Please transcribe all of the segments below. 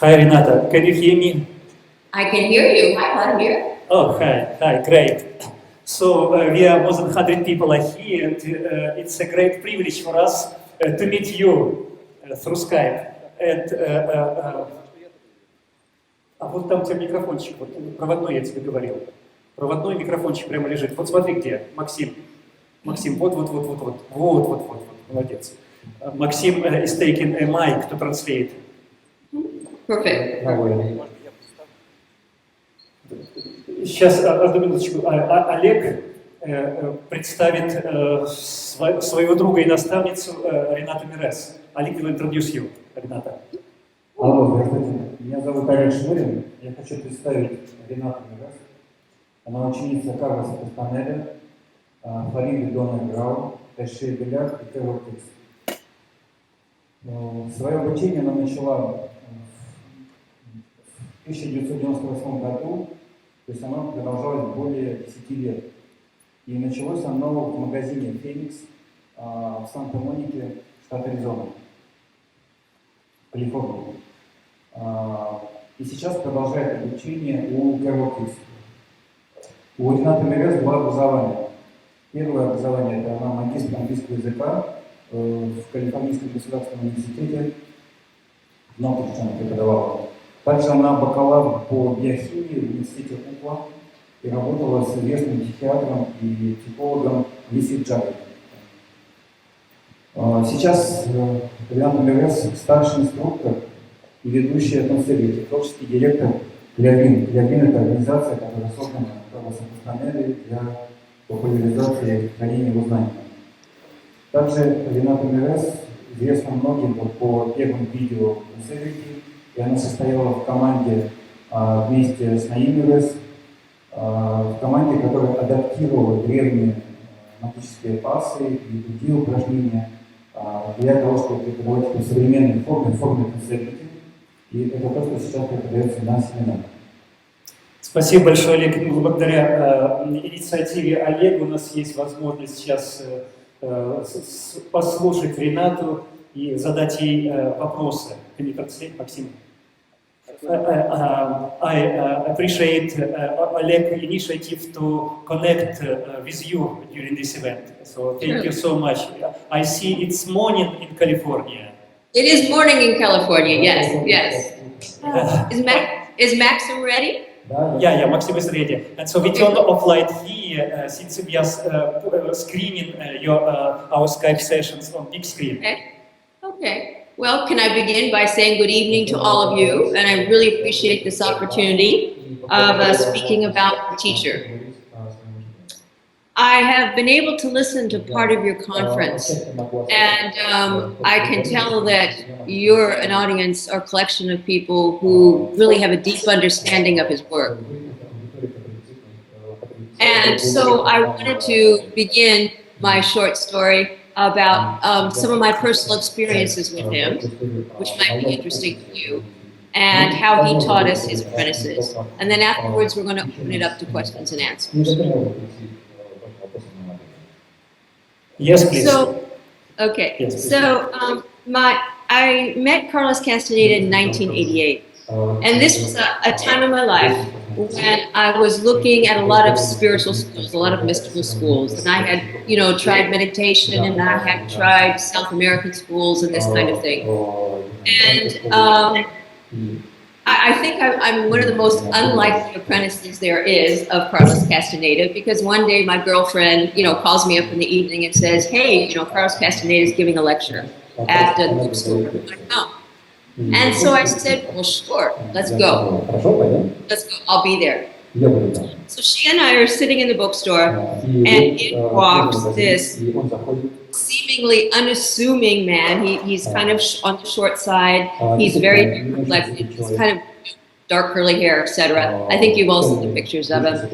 Hi Renata, can you hear me? I can hear you. Hi, Vladimir. Oh, hi, great. So we are more than 100 people are here, and it's a great privilege for us to meet you through Skype. And а вот там у тебя микрофончик, вот проводной, я тебе говорил. Проводной микрофончик прямо лежит. Вот смотри где, Максим. Максим, вот, молодец. Maxim is taking a mic to translate. Perfect. Сейчас, одну минуточку, Олег представит своего друга и наставницу Ренату Мюрез. Олег will introduce you, Рената. Алло, здравствуйте. Меня зовут Олег Шмырин. Я хочу представить Ренату Мюрез. Она ученица Карлоса Кастанеде, Флориды Дона Грау, Эши Беляр и Терротикс. Свое обучение она начала в 1998 году, то есть оно продолжалось более 10 лет. И началось оно в магазине «Феникс» в Санта-Монике, штат Аризона, Калифорния. И сейчас продолжает обучение у Карлосу. У Ренаты Мюрез два образования. Первое образование – это она магистр английского языка в Калифорнийском государственном университете, в Нотр-Даме она преподавала. Также она бакалавр по биохимии в университете УКЛА и работала с известным психиатром и психологом Лиси Джарри. Сейчас Рената Мюрез старший инструктор и ведущая конференции, творческий директор Клявин. Клявин – это организация, которая создана Карлосом Кастанеде для популяризации хранения его знаний. Также Рената Мюрез известна многим по первым видео конференции, и она состояла в команде вместе с Наим Мюрез, в команде, которая адаптировала древние магические пассы и другие упражнения для того, чтобы преподавать в современной форме конференции. И это то, что сейчас преподается на семинарах. Спасибо большое, Олег. Благодаря инициативе Олега у нас есть возможность сейчас послушать Ренату и задать ей вопросы. Can you translate, Maxim? I appreciate Oleg's initiative to connect with you during this event. So thank you so much. I see it's morning in California. It is morning in California. Yes. Is Maxim ready? Yeah, Maxim is ready. And so we turn off light here since we are screening our Skype sessions on big screen. Okay. Well, can I begin by saying good evening to all of you? And I really appreciate this opportunity of speaking about the teacher. I have been able to listen to part of your conference, and I can tell that you're an audience or collection of people who really have a deep understanding of his work. And so I wanted to begin my short story about some of my personal experiences with him, which might be interesting to you, and how he taught us his apprentices. And then afterwards, we're going to open it up to questions and answers. Yes, please. So, okay. Yes, please. So, I met Carlos Castaneda in 1988, and this was a time in my life when I was looking at a lot of spiritual schools, a lot of mystical schools, and I had, tried meditation, and I had tried South American schools and this kind of thing. And I think I'm one of the most unlikely apprentices there is of Carlos Castaneda, because one day my girlfriend, calls me up in the evening and says, hey, Carlos Castaneda is giving a lecture at the bookstore. And so I said, well, sure, let's go. Let's go, I'll be there. So she and I are sitting in the bookstore, and in walks this seemingly unassuming man. He's kind of on the short side. He's very reflective. He's kind of dark curly hair, etc. I think you've all seen the pictures of him.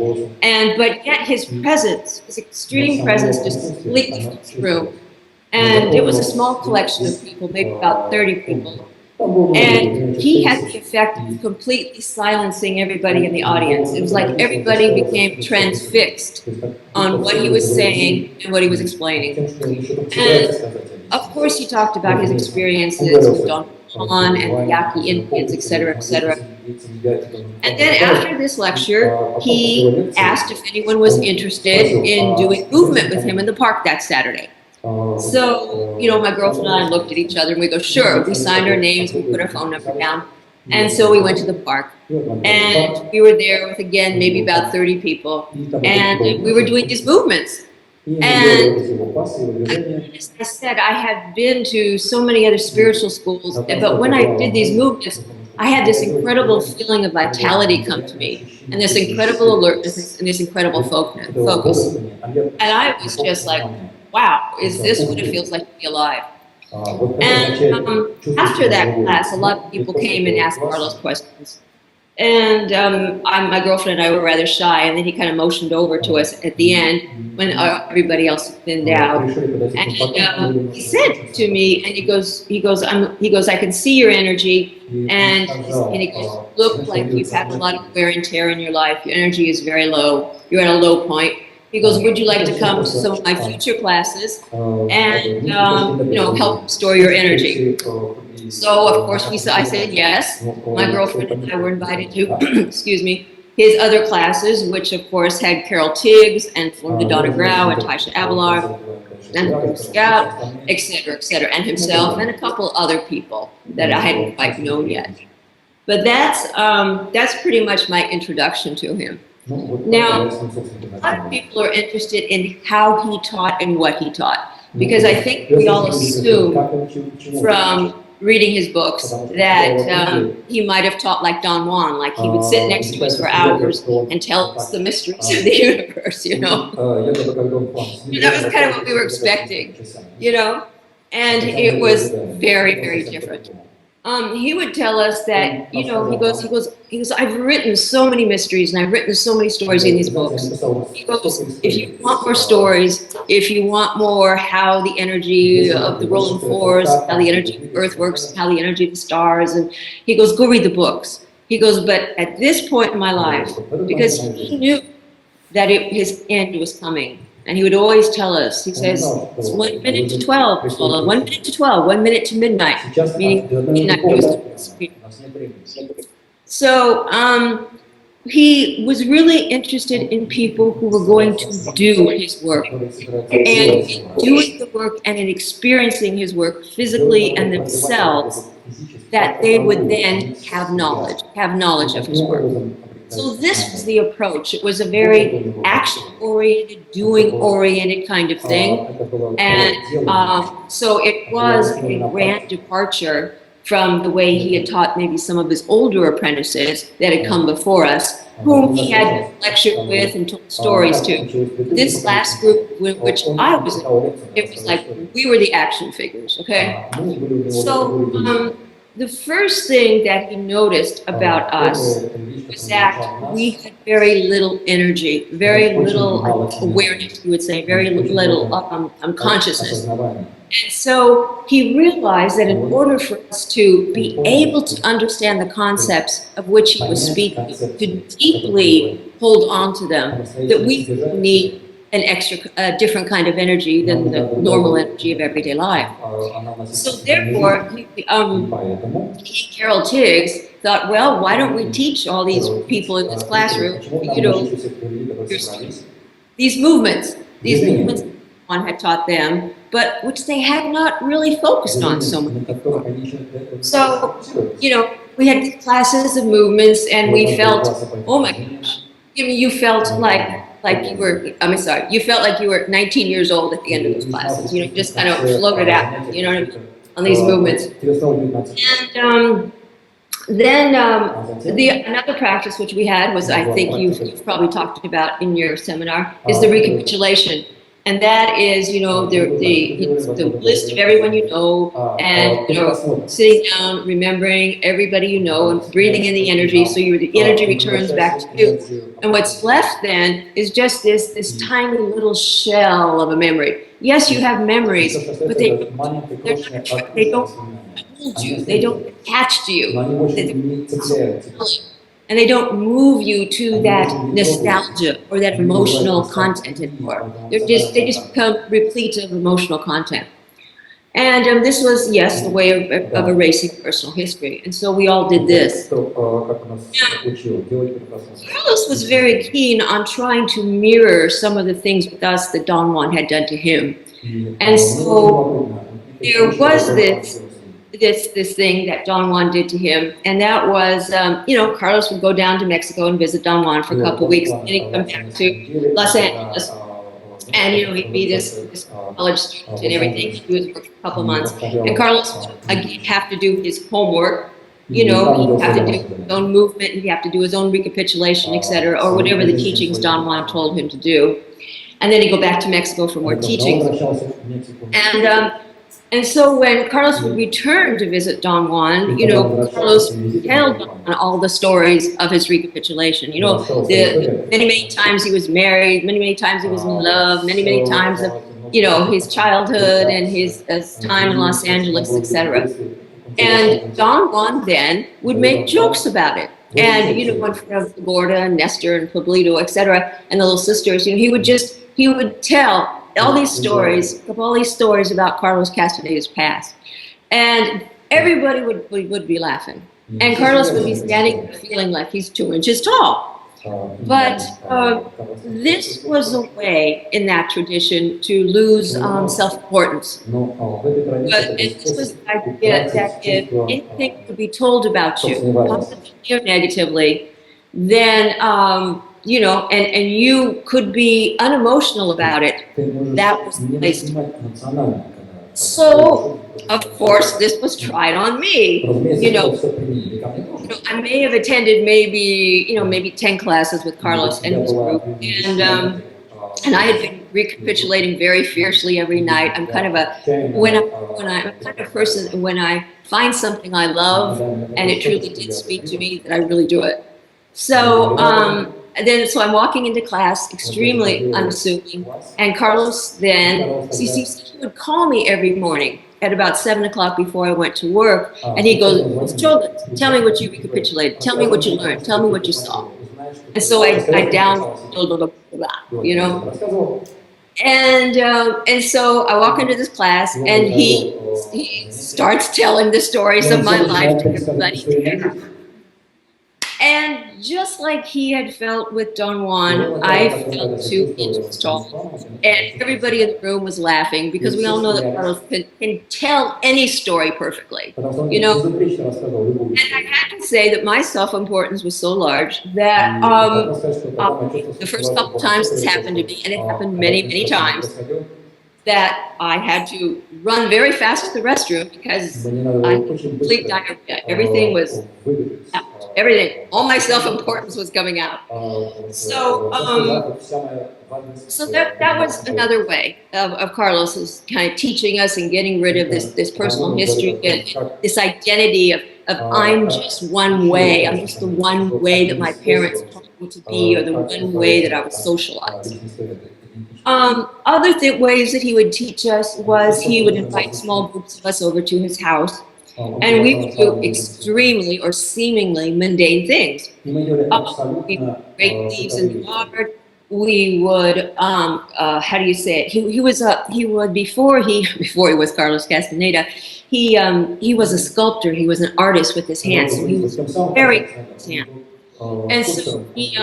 But yet his presence, his extreme presence, just completely filled the room. And it was a small collection of people, maybe about 30 people. And he had the effect of completely silencing everybody in the audience. It was like everybody became transfixed on what he was saying and what he was explaining. And of course he talked about his experiences with Don Han and the Yaqui Indians, etc., etc. And then after this lecture, he asked if anyone was interested in doing movement with him in the park that Saturday. So, you know, my girlfriend and I looked at each other and we go, sure. We signed our names, we put our phone number down. And so we went to the park. And we were there with, again, maybe about 30 people. And we were doing these movements. And as I said, I have been to so many other spiritual schools, but when I did these movements, I had this incredible feeling of vitality come to me, and this incredible alertness and this incredible focus. And I was just like, wow, is this what it feels like to be alive? And after that class, a lot of people came and asked Carlos questions. And my girlfriend and I were rather shy, and then he kind of motioned over to us at the end when everybody else had thinned out. And he said to me, and he goes, I can see your energy, and he goes, look like you've had a lot of wear and tear in your life. Your energy is very low. You're at a low point. He goes, would you like to come to some of my future classes and you know, help restore your energy? So of course I said yes. My girlfriend and I were invited to, excuse me, his other classes, which of course had Carol Tiggs and Florida Donna Grau and Taisha Avalar and Scout, etc., and himself and a couple other people that I hadn't quite known yet. But that's pretty much my introduction to him. Now, a lot of people are interested in how he taught and what he taught, because I think we all assume from reading his books that he might have taught like Don Juan, like he would sit next to us for hours and tell us the mysteries of the universe, you know. That was kind of what we were expecting, you know, and it was very, very different. He would tell us that, you know, he goes, I've written so many mysteries and I've written so many stories in these books. He goes, if you want more stories, if you want more how the energy of the rolling floors, how the energy of the earth works, how the energy of the stars, and he goes, go read the books. He goes, but at this point in my life, because he knew that his end was coming, and he would always tell us, he says, it's 1 minute to 12, 1 minute to 12, 1 minute to midnight, meaning midnight was. So he was really interested in people who were going to do his work, and in doing the work and in experiencing his work physically and themselves, that they would then have knowledge of his work. So this was the approach. It was a very action-oriented, doing-oriented kind of thing. And so it was a grand departure from the way he had taught maybe some of his older apprentices that had come before us, whom he had lectured with and told stories to. This last group with which I was in, it was like we were the action figures, okay? So the first thing that he noticed about us was that we had very little energy, very little awareness, you would say, very little consciousness. And so he realized that in order for us to be able to understand the concepts of which he was speaking, to deeply hold on to them, that we need an different kind of energy than the normal energy of everyday life. So therefore, Carol Tiggs thought, well, why don't we teach all these people in this classroom, you know, these movements one had taught them, but which they had not really focused on so much before. So, you know, we had these classes of movements, and we felt, oh my gosh, I mean, you felt like you were, you felt like you were 19 years old at the end of those classes. You know, just kind of floated out, you know, on these movements. And then another practice which we had was, I think you've probably talked about in your seminar, is the recapitulation. And that is, you know, the list of everyone you know, and, you know, sitting down, remembering everybody you know, and breathing in the energy, so the energy returns back to you. And what's left then is just this tiny little shell of a memory. Yes, you have memories, but they don't hold you, they don't attach to you. And they don't move you to that nostalgia or that emotional content anymore. They just become replete of emotional content. And this was, yes, the way of erasing personal history. And so we all did this. Carlos was very keen on trying to mirror some of the things with us that Don Juan had done to him. And so there was this thing that Don Juan did to him, and that was, you know, Carlos would go down to Mexico and visit Don Juan for a couple of weeks, and he'd come back to Los Angeles. And, you know, he'd be this college student and everything. He was for a couple months. And Carlos would, again, have to do his homework. You know, he'd have to do his own movement, he'd have to do his own recapitulation, etc., or whatever the teachings Don Juan told him to do. And then he'd go back to Mexico for more teachings. And so when Carlos would return to visit Don Juan, you know, Carlos would tell Don Juan all the stories of his recapitulation. You know, the many times he was married, many times he was in love, many times of, you know, his childhood and his time in Los Angeles, etc. And Don Juan then would make jokes about it. And, you know, in front of Gorda and Nestor and Pablito, etc., and the little sisters, you know, he would tell all these stories about Carlos Castaneda's past, and everybody would be laughing, and Carlos would be standing there feeling like he's 2 inches tall. But this was a way in that tradition to lose self-importance. But this was the idea that if anything could be told about you, positively or negatively, then you know, and you could be unemotional about it, that was the place to go. So, of course, this was tried on me. You know, I may have attended maybe 10 classes with Carlos and his group, and I had been recapitulating very fiercely every night. I'm kind of I'm kind of person, when I find something I love and it truly did speak to me, that I really do it. So, so I'm walking into class, extremely unassuming, and Carlos then, he would call me every morning at about 7 o'clock before I went to work, and he goes, "Children, tell me what you recapitulated, tell me what you learned, tell me what you saw." And so I down, you know, and so I walk into this class, and he starts telling the stories of my life to everybody there. And just like he had felt with Don Juan, I felt 2 inches tall. And everybody in the room was laughing, because we all know that Carlos can tell any story perfectly, you know. And I had to say that my self-importance was so large that the first couple times this happened to me, and it happened many times, that I had to run very fast to the restroom because I had complete diarrhea. Everything was out. Everything, all my self-importance was coming out. So that was another way of Carlos's kind of teaching us and getting rid of this personal history, this identity of I'm just one way, I'm just the one way that my parents taught me to be, or the one way that I was socialized. Other ways that he would teach us was he would invite small groups of us over to his house, and we would do extremely or seemingly mundane things. We would break leaves in the yard. We would, how do you say it? Before he was Carlos Castaneda, he was a sculptor. He was an artist with his hands. So he was very good with his hands. And so he,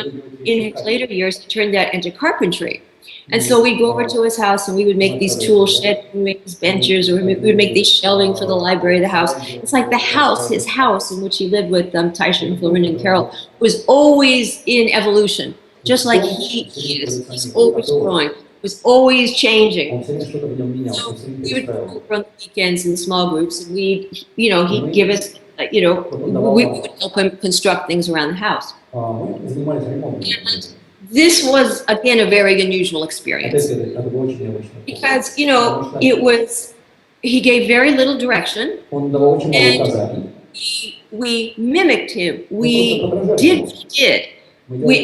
in his later years, he turned that into carpentry. And so we'd go over to his house, and we would make these tool sheds, we would make these benches, or we would make these shelving for the library of the house. It's like the house, his house in which he lived with Taisha and Florinda and Carol, was always in evolution, just like he is. He's always growing, was always changing. So we would go over on the weekends in small groups, and he'd give us, we would help him construct things around the house. And this was, again, a very unusual experience, because, he gave very little direction, and we mimicked him. We did what he did.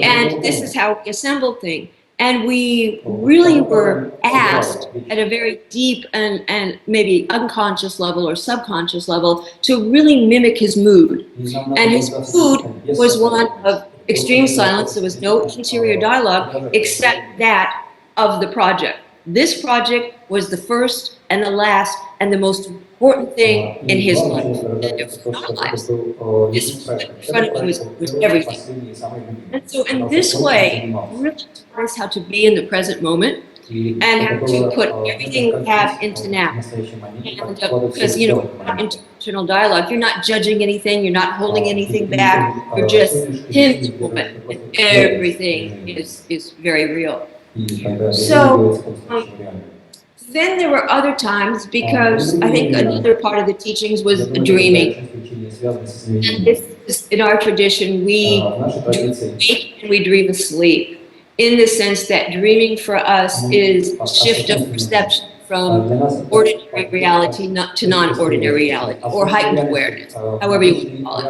And this is how we assembled things. And we really were asked at a very deep and maybe unconscious level or subconscious level to really mimic his mood. And his mood was one of extreme silence. There was no interior dialogue except that of the project. This project was the first and the last and the most important thing in his life. And it was not lives. This in front of him was everything. And so in this way, really taught us how to be in the present moment and how to put everything we have into now. And, because, you know, internal dialogue, you're not judging anything, you're not holding anything back, you're just in the moment. And everything is very real. So, then there were other times, because I think another part of the teachings was dreaming. And this is, in our tradition, we dream awake and we dream asleep, in the sense that dreaming for us is a shift of perception from ordinary reality to non-ordinary reality, or heightened awareness, however you would call it.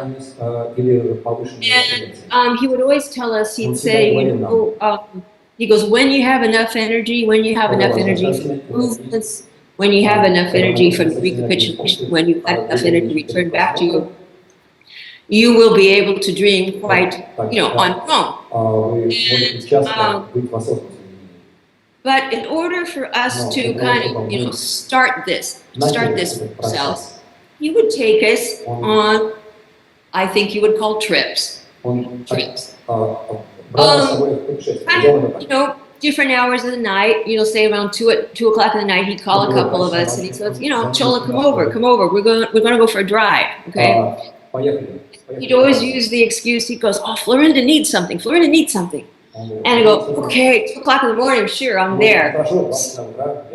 And he would always tell us, he'd say, you know, he goes, when you have enough energy, from movements, when you have enough energy from recapitulation, when you have enough energy returned back to you, you will be able to dream quite, you know, on your own. But in order for us to kind of, you know, start this ourselves, he would take us on, I think you would call trips. Kind of, you know, different hours of the night, you know, say around 2 o'clock in the night, he'd call a couple of us and he said, you know, Chola, come over, we're gonna go for a drive, okay? He'd always use the excuse, he goes, oh, Florinda needs something. And I go, okay, 2 o'clock in the morning, sure, I'm there.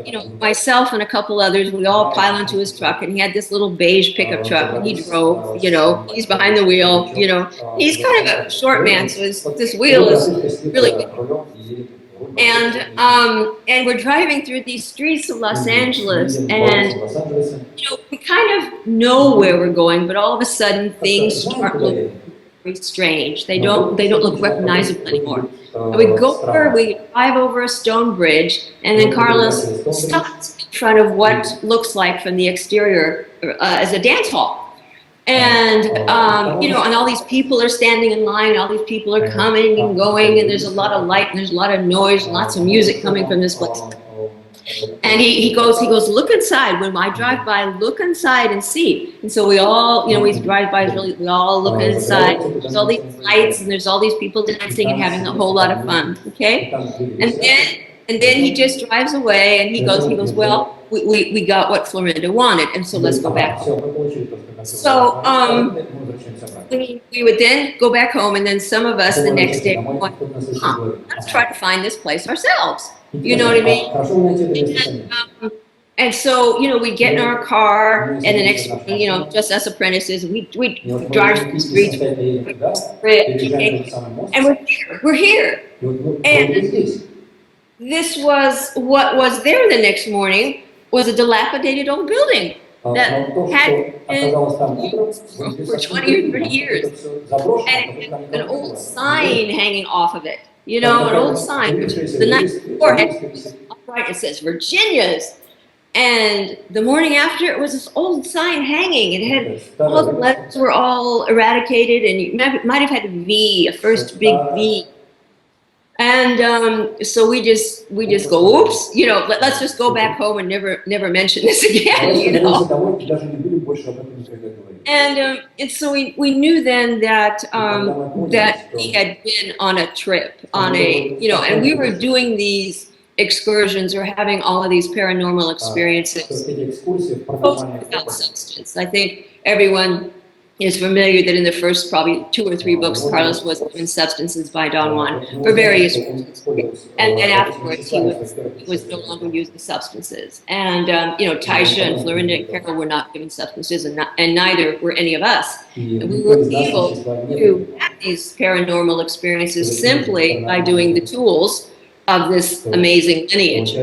You know, myself and a couple others, we all pile into his truck, and he had this little beige pickup truck, and he drove, you know, he's behind the wheel, you know. He's kind of a short man, so this wheel is really good. And we're driving through these streets of Los Angeles, and, you know, we kind of know where we're going, but all of a sudden things start looking very strange. They don't look recognizable anymore. And we drive over a stone bridge, and then Carlos stops in front of what looks like from the exterior as a dance hall. And, you know, and all these people are standing in line, all these people are coming and going, and there's a lot of light, and there's a lot of noise, lots of music coming from this place. And he goes, look inside. When I drive by, look inside and see. And so we all, you know, we drive by, we all look inside. There's all these lights, and there's all these people dancing and having a whole lot of fun, okay? And then he just drives away, and he goes, well, we got what Florinda wanted, and so let's go back home. So we would then go back home, and then some of us the next day went, let's try to find this place ourselves. You know what I mean? And so, you know, we'd get in our car, and the next morning, you know, just us apprentices, we'd drive through the streets, and we're here. And this was, what was there the next morning was a dilapidated old building that had been for 20 or 30 years. And an old sign hanging off of it. You know, an old sign, which the night before had upright, it says Virginia's. And the morning after, it was this old sign hanging. It had, all the letters were all eradicated, and you might have had a V, a first big V. And so we just go, oops, you know, let's just go back home and never mention this again, you know. And so we knew then that that he had been on a trip, on a, you know, and we were doing these excursions or having all of these paranormal experiences without substance. I think everyone is familiar that in the first probably 2 or 3 books, Carlos was given substances by Don Juan for various reasons. And then afterwards, he was no longer using substances. And, you know, Taisha and Florinda and Carol were not given substances, and neither were any of us. And we were able to have these paranormal experiences simply by doing the tools of this amazing lineage.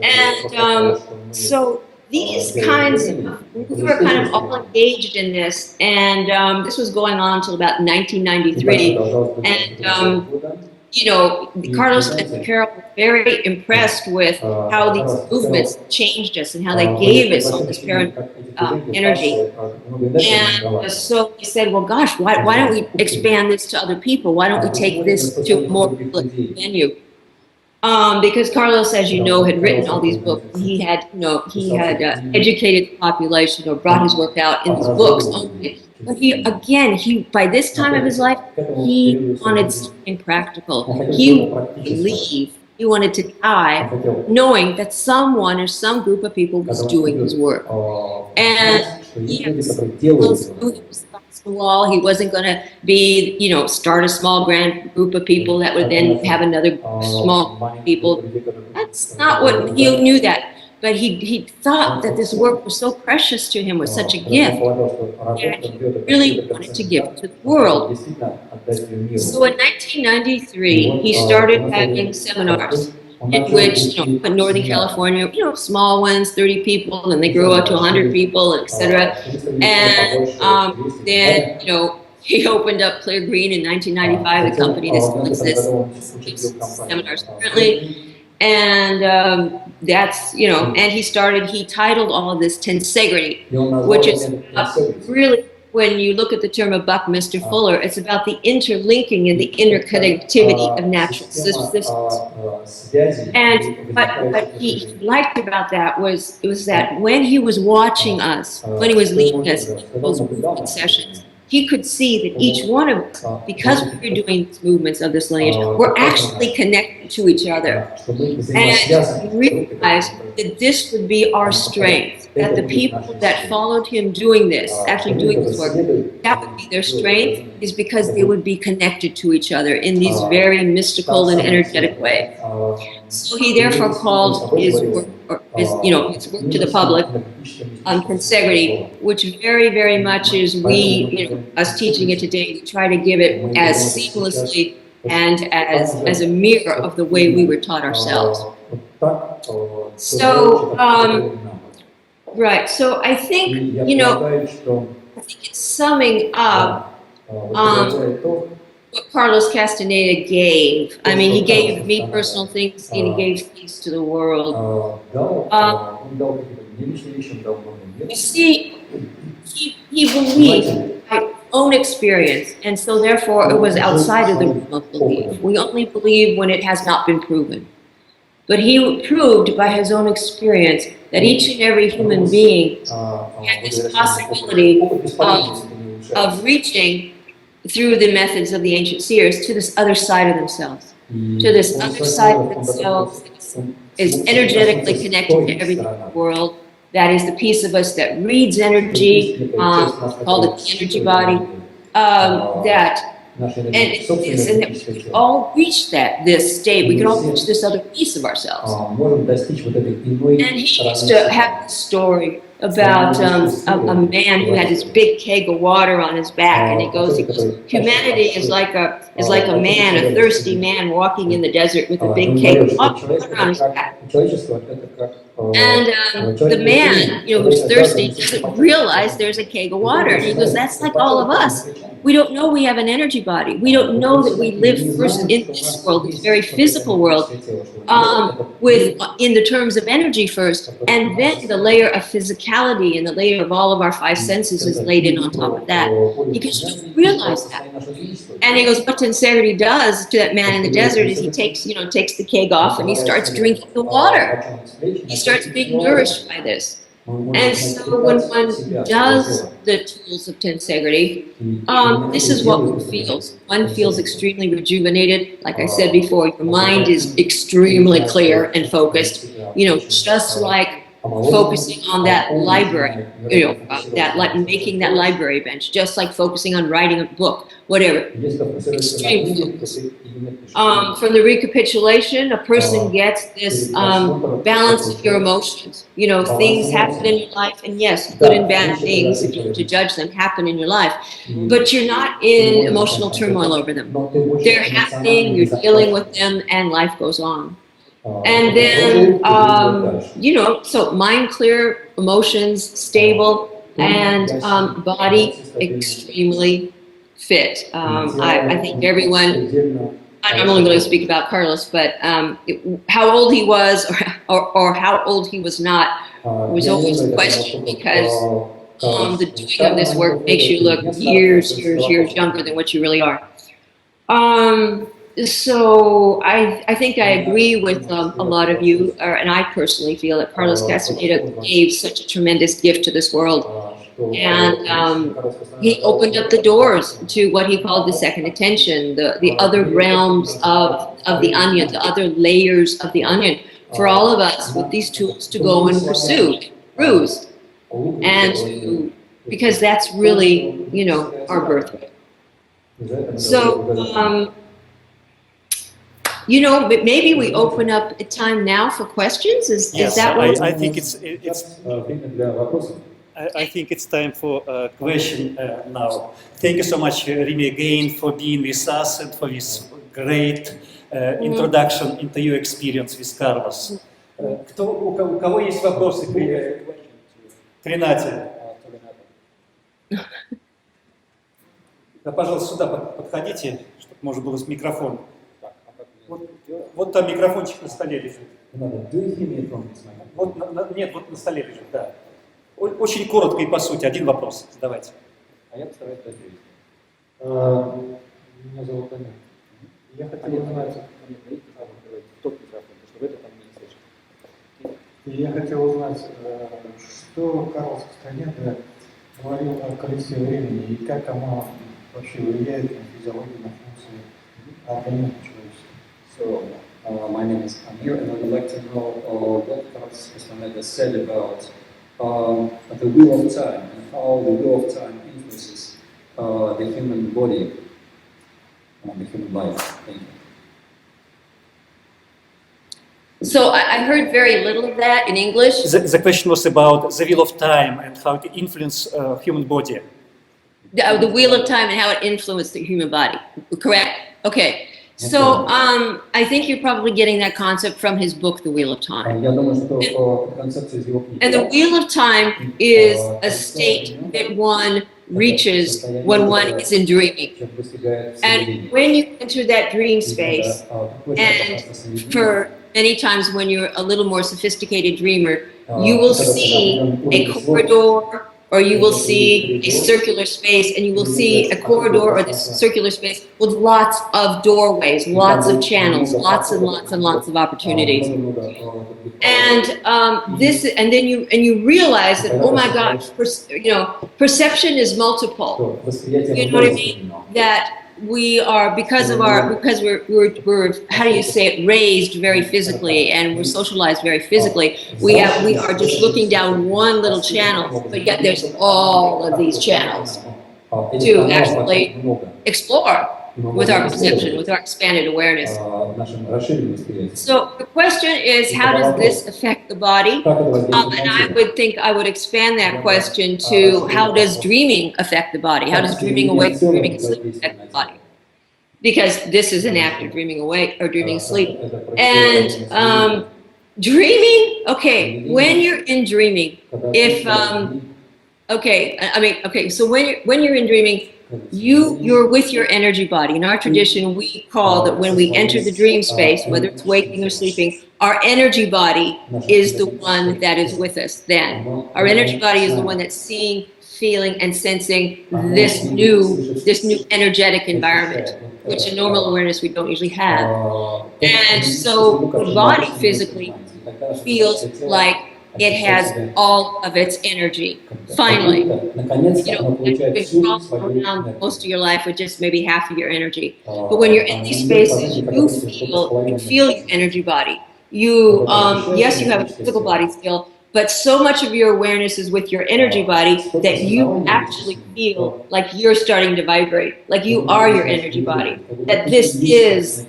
And so these kinds of, we were kind of all engaged in this, and this was going on until about 1993. And, you know, Carlos and Carol were very impressed with how these movements changed us and how they gave us all this energy. And so we said, well, gosh, why don't we expand this to other people? Why don't we take this to a more public venue? because Carlos, as you know, had written all these books. He had, educated the population or brought his work out in his books only. But by this time of his life, he wanted something practical. He wanted to leave. He wanted to die, knowing that someone or some group of people was doing his work. And he was the wall. He wasn't going to be, start a small grand group of people that would then have another small people. That's not what he knew that. But he thought that this work was so precious to him, was such a gift, that he really wanted to give it to the world. So in 1993, he started having seminars in which, in Northern California, small ones, 30 people, and they grow up to 100 people, etc. And then, he opened up Clear Green in 1995, a company that still exists, gives seminars currently. And that's, and he titled all of this Tensegrity, which is really, when you look at the term of Buckminster Fuller, it's about the interlinking and the interconnectivity of natural systems. And what he liked about that was that when he was watching us, when he was leading us in those movement sessions, he could see that each one of us, because we were doing these movements of this lineage, were actually connected to each other. And he realized that this would be our strength, that the people that followed him doing this, actually doing this work, that would be their strength, is because they would be connected to each other in these very mystical and energetic ways. So he therefore called his work, his work to the public, Tensegrity, which very, very much is us teaching it today, to try to give it as seamlessly and as a mirror of the way we were taught ourselves. So, right, so I think, it's summing up what Carlos Castaneda gave. I mean, he gave me personal things, and he gave things to the world. You see, he believed by his own experience, and so therefore it was outside of the realm of belief. We only believe when it has not been proven. But he proved by his own experience that each and every human being had this possibility of reaching, through the methods of the ancient seers, to this other side of themselves. To this other side of themselves is energetically connected to everything in the world. That is the piece of us that reads energy, called it the energy body, and we all reach this state. We can all reach this other piece of ourselves. And he used to have this story about a man who had this big keg of water on his back, and he goes, humanity is like a man, a thirsty man walking in the desert with a big keg of water on his back. And the man, who's thirsty, doesn't realize there's a keg of water. And he goes, that's like all of us. We don't know we have an energy body. We don't know that we live first in this world, this very physical world, in the terms of energy first, and then the layer of physicality and the layer of all of our five senses is laid in on top of that. Because you don't realize that. And he goes, what Tensegrity does to that man in the desert is he takes the keg off and he starts drinking the water. He starts being nourished by this. And so when one does the tools of Tensegrity, this is what one feels. One feels extremely rejuvenated. Like I said before, your mind is extremely clear and focused, just like focusing on that library, making that library bench, just like focusing on writing a book, whatever. Extreme focus. From the recapitulation, a person gets this balance of your emotions. Things happen in your life, and yes, good and bad things, if you were to judge them, happen in your life. But you're not in emotional turmoil over them. They're happening, you're dealing with them, and life goes on. And then, so mind clear, emotions stable, and body extremely fit. I think everyone, I'm only going to speak about Carlos, but how old he was or how old he was not was always a question, because the doing of this work makes you look years younger than what you really are. So I think I agree with a lot of you, and I personally feel that Carlos Castaneda gave such a tremendous gift to this world. And he opened up the doors to what he called the second attention, the other realms of the onion, the other layers of the onion, for all of us with these tools to go and pursue, cruise, and to, because that's really, you know, our birthright. So, you know, but maybe we open up a time now for questions. Is that what? I think I think it's time for a question now. Thank you so much, Rimi, again for being with us and for this great introduction into your experience with Carlos. У кого есть вопросы к Ренате? Да, пожалуйста, сюда подходите, чтобы можно было с микрофоном. Вот там микрофончик на столе лежит. Вот, нет, вот на столе лежит, да. Очень коротко и по сути, один вопрос задавайте. А я постараюсь ответить. Меня зовут Аня. Я хотел узнать... Тот микрофон, потому что в этом там не слышно. Я хотел узнать, что Карлос Кастанеде говорил о колесе времени и как оно вообще влияет на физиологию, на функции организма человеческого. So, my name is Amir, and I would like to know what Kарлosу Кастанеде said about the wheel of time and how the wheel of time influences the human body and the human life. Thank you. So I heard very little of that in English. The question was about the wheel of time and how it influences human body. The wheel of time and how it influenced the human body. Correct? Okay. So I think you're probably getting that concept from his book, The Wheel of Time. Я думаю, что концепция из его книги. And the wheel of time is a state that one reaches when one is in dreaming. And when you enter that dream space, and for many times when you're a little more sophisticated dreamer, you will see a corridor, or you will see a circular space, and you will see a corridor or this circular space with lots of doorways, lots of channels, lots and lots and lots of opportunities. And and then you realize that, oh my gosh, perception is multiple. You know what I mean? That we are, because we're how do you say it, raised very physically, and we're socialized very physically, we are just looking down one little channel, but yet there's all of these channels to actually explore with our perception, with our expanded awareness. So the question is, how does this affect the body? And I would think I would expand that question to, how does dreaming affect the body? How does dreaming awake, dreaming asleep affect the body? Because this is an act of dreaming awake or dreaming asleep. And dreaming, okay, when you're in dreaming, if, so when you're in dreaming, you're with your energy body. In our tradition, we call that when we enter the dream space, whether it's waking or sleeping, our energy body is the one that is with us then. Our energy body is the one that's seeing, feeling, and sensing this new energetic environment, which in normal awareness we don't usually have. And so the body physically feels like it has all of its energy, finally. You've been crawling around most of your life with just maybe half of your energy. But when you're in these spaces, you feel your energy body. Yes, you have a physical body still, but so much of your awareness is with your energy body that you actually feel like you're starting to vibrate, like you are your energy body, that this is,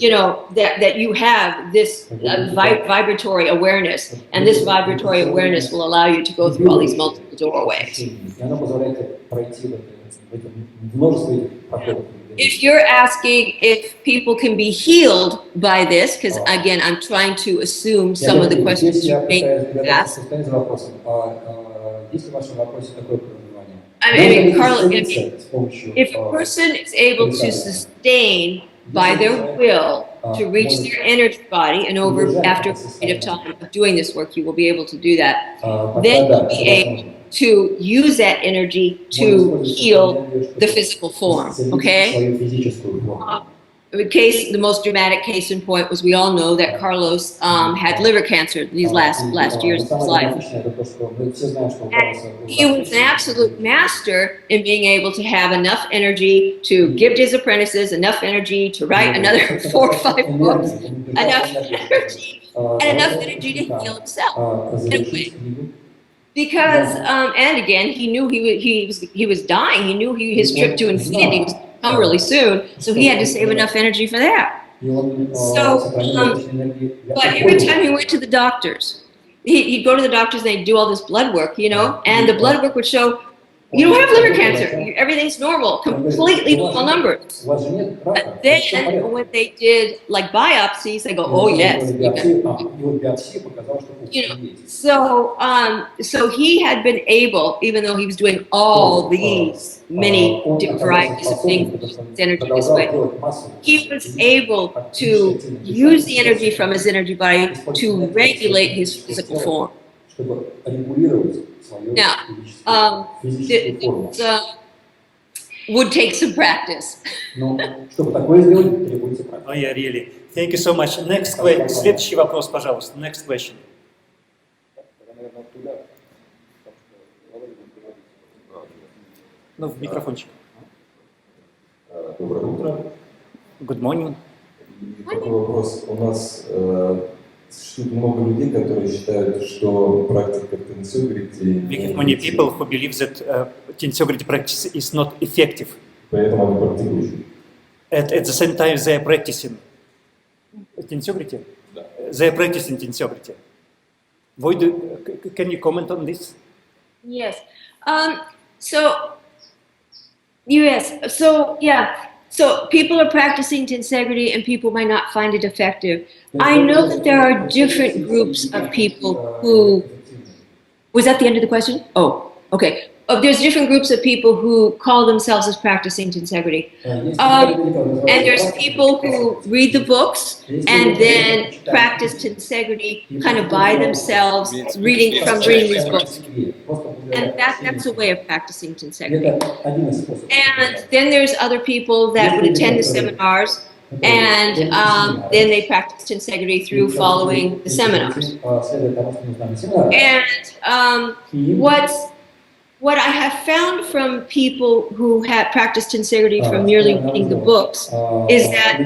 that you have this vibratory awareness, and this vibratory awareness will allow you to go through all these multiple doorways. If you're asking if people can be healed by this, because again, I'm trying to assume some of the questions you may ask. I mean, Carla, if a person is able to sustain by their will to reach their energy body, and after a period of time of doing this work, you will be able to do that, then you'll be able to use that energy to heal the physical form, okay? the most dramatic case in point was we all know that Carlos had liver cancer these last years of his life. And he was an absolute master in being able to have enough energy to give to his apprentices, enough energy to write another 4 or 5 books, enough energy, and enough energy to heal himself. Because, and again, he knew he was dying. He knew his trip to infinity was come really soon, so he had to save enough energy for that. So, but every time he went to the doctors, he'd go to the doctors and they'd do all this blood work, you know, and the blood work would show, you don't have liver cancer, everything's normal, completely normal numbers. But then when they did like biopsies, they go, oh yes. You know, so he had been able, even though he was doing all these many different varieties of things, energy this way, he was able to use the energy from his energy body to regulate his physical form. Now, would take some practice. Oh yeah, really. Thank you so much. Next question. Следующий вопрос, пожалуйста. Next question. Ну, в микрофончик. Доброе утро. Good morning. Такой вопрос. У нас существует много людей, которые считают, что практика tensegrity... We have many people who believe that tensegrity practice is not effective. Поэтому они практикуют. At the same time, they are practicing tensegrity. Да. They are practicing tensegrity. Can you comment on this? Yes. So people are practicing tensegrity and people might not find it effective. I know that there are different groups of people who... Was that the end of the question? Oh, okay. There's different groups of people who call themselves as practicing tensegrity. And there's people who read the books and then practice tensegrity kind of by themselves, reading these books. And that's a way of practicing tensegrity. And then there's other people that would attend the seminars and then they practice tensegrity through following the seminars. And what I have found from people who have practiced tensegrity from merely reading the books is that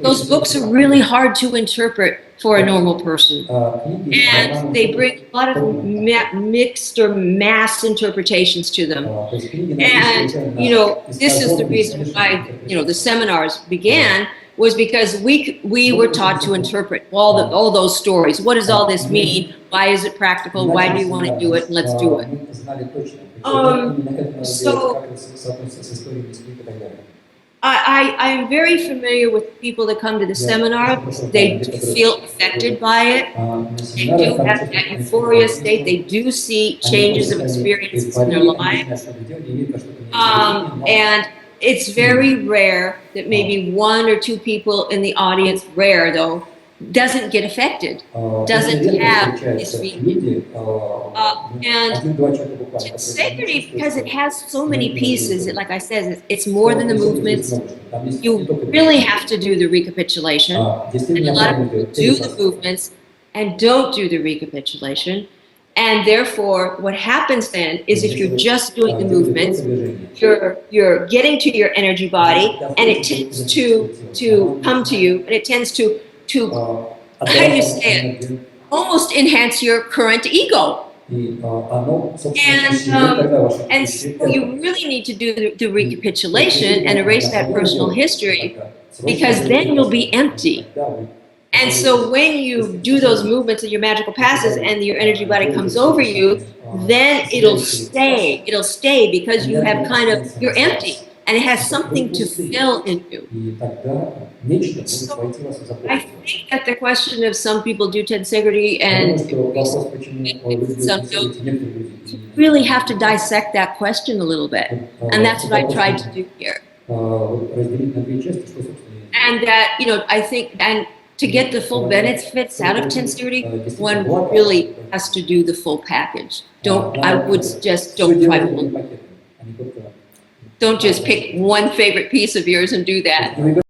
those books are really hard to interpret for a normal person. And they bring a lot of mixed or mass interpretations to them. And, you know, this is the reason why, you know, the seminars began, was because we were taught to interpret all those stories. What does all this mean? Why is it practical? Why do you want to do it? And let's do it. So I'm very familiar with people that come to the seminar. They feel affected by it. They do have that euphoria state. They do see changes of experiences in their lives. And it's very rare that maybe 1 or 2 people in the audience, rare though, doesn't get affected, doesn't have this feeling. And tensegrity, because it has so many pieces, like I said, it's more than the movements. You really have to do the recapitulation. And a lot of people do the movements and don't do the recapitulation. And therefore, what happens then is if you're just doing the movements, you're getting to your energy body, and it tends to come to you, and it tends to how do you say it? Almost enhance your current ego. And so you really need to do the recapitulation and erase that personal history, because then you'll be empty. And so when you do those movements of your magical passes and your energy body comes over you, then it'll stay. It'll stay because you have you're empty and it has something to fill in you. So I think that the question of some people do tensegrity and some don't, you really have to dissect that question a little bit. And that's what I tried to do here. And that, you know, I think, and to get the full benefits out of tensegrity, one really has to do the full package. I would suggest don't try to, don't just pick one favorite piece of yours and do that.